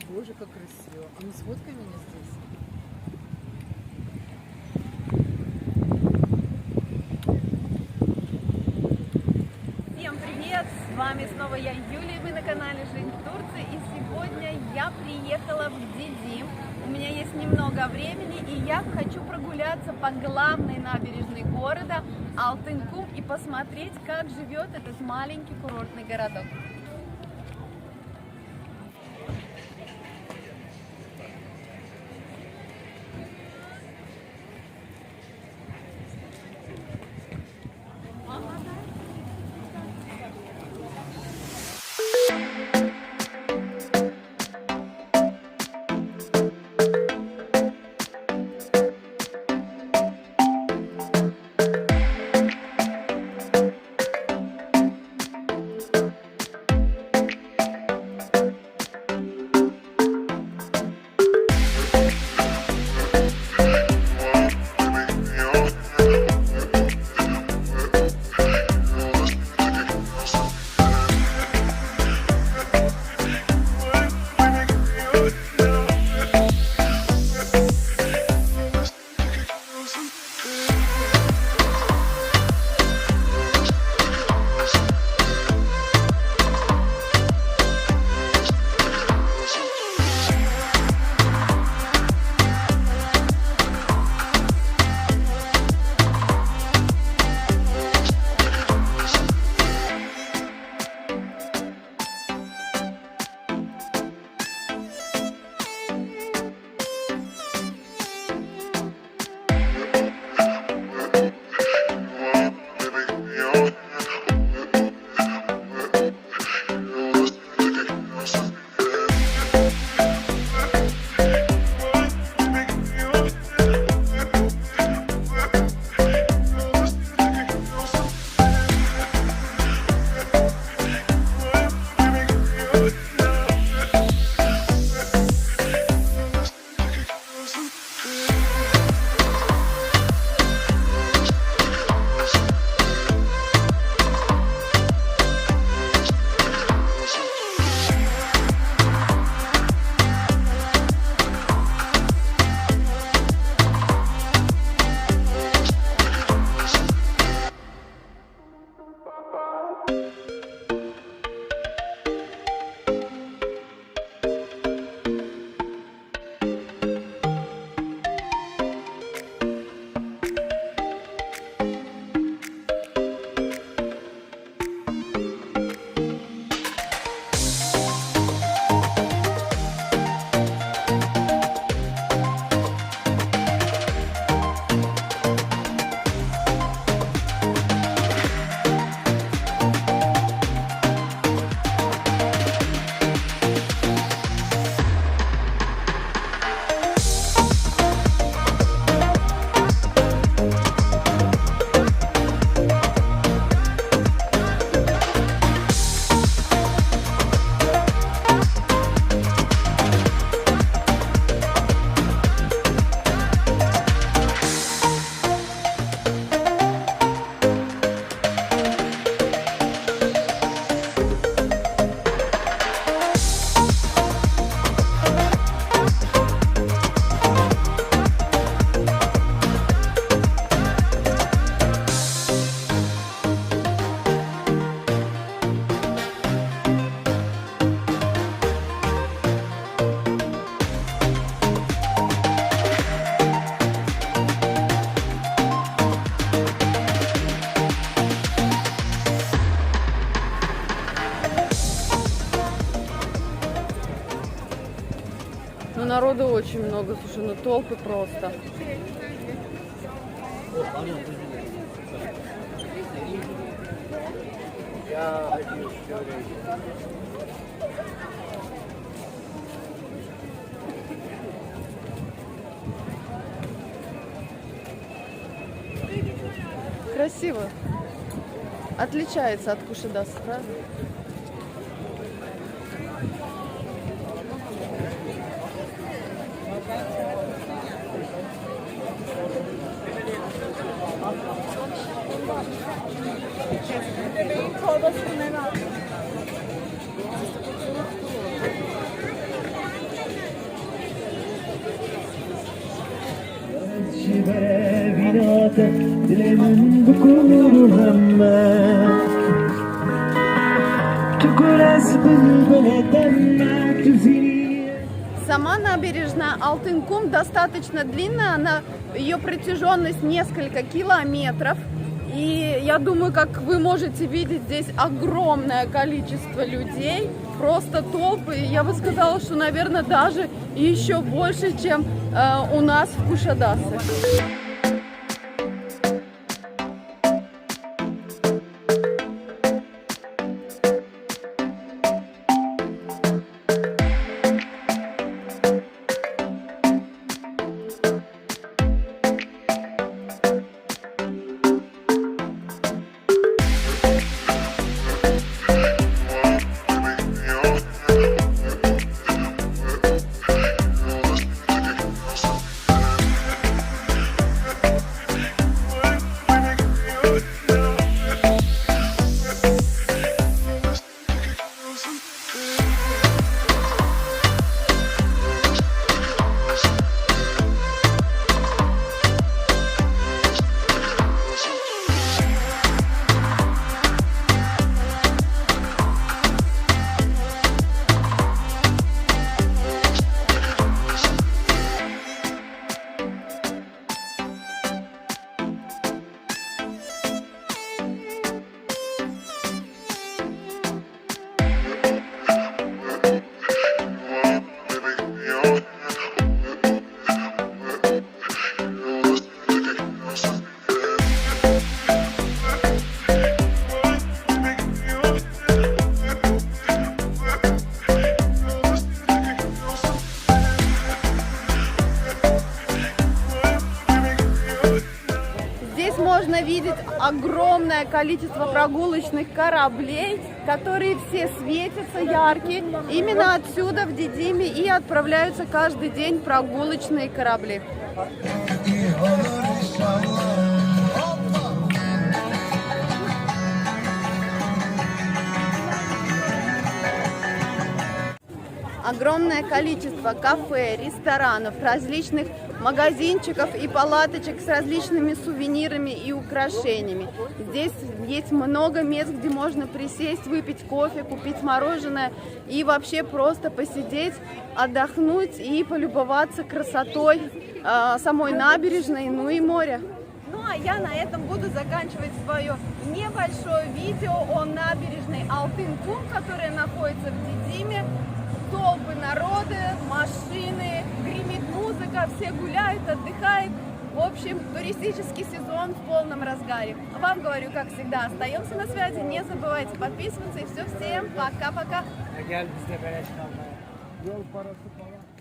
Боже, как красиво. А ну сфоткай меня здесь. Всем привет! С вами снова я, Юлия, вы на канале Жизнь в Турции. И сегодня я приехала в Диди. У меня есть немного времени, и я хочу прогуляться по главной набережной города Алтынкум и посмотреть, как живет этот маленький курортный городок. Ну, народу очень много, слушай, ну толпы просто. Красиво. Отличается от Кушадас, правда? Bebeğin çorbasını merak. Сама набережная Алтын-Кум достаточно длинная, ее протяженность несколько километров. И я думаю, как вы можете видеть, здесь огромное количество людей, просто толпы. Я бы сказала, что, наверное, даже еще больше, чем у нас в Кушадасе. Здесь можно видеть огромное количество прогулочных кораблей, которые все светятся яркие. Именно отсюда, в Дидиме, и отправляются каждый день прогулочные корабли. Огромное количество кафе, ресторанов, различных магазинчиков и палаточек с различными сувенирами и украшениями. Здесь есть много мест, где можно присесть, выпить кофе, купить мороженое и вообще просто посидеть, отдохнуть и полюбоваться красотой самой набережной, ну и моря. Ну а я на этом буду заканчивать свое небольшое видео о набережной Алтын-Кум, которая находится в Дидиме. Толпы народа, машины, гремит музыка, все гуляют, отдыхают. В общем, туристический сезон в полном разгаре. Вам говорю, как всегда, остаемся на связи, не забывайте подписываться. И все, всем пока-пока. Gel bizle beraber kalmaya. Yol parası falan.